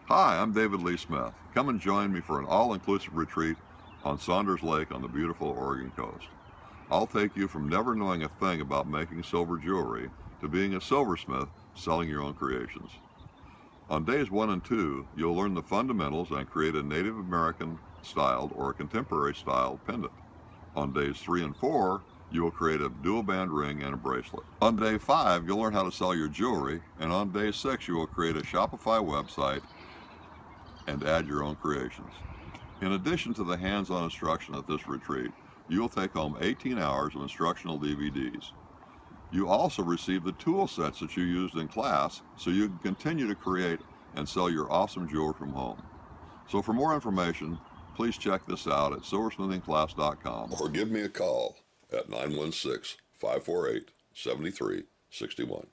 Hi, I'm David Lee Smith. Come and join me for an all-inclusive retreat on Saunders Lake on the beautiful Oregon coast. I'll take you from never knowing a thing about making silver jewelry to being a silversmith selling your own creations. On days 1 and 2, you'll learn the fundamentals and create a Native American styled or a contemporary styled pendant. On days 3 and 4, you will create a dual band ring and a bracelet. On day 5, you'll learn how to sell your jewelry, and on day 6, you will create a Shopify website and add your own creations. In addition to the hands-on instruction at this retreat, you will take home 18 hours of instructional DVDs. You also receive the tool sets that you used in class so you can continue to create and sell your awesome jewelry from home. So for more information, please check this out at silversmithingclass.com or give me a call at 916-548-7361.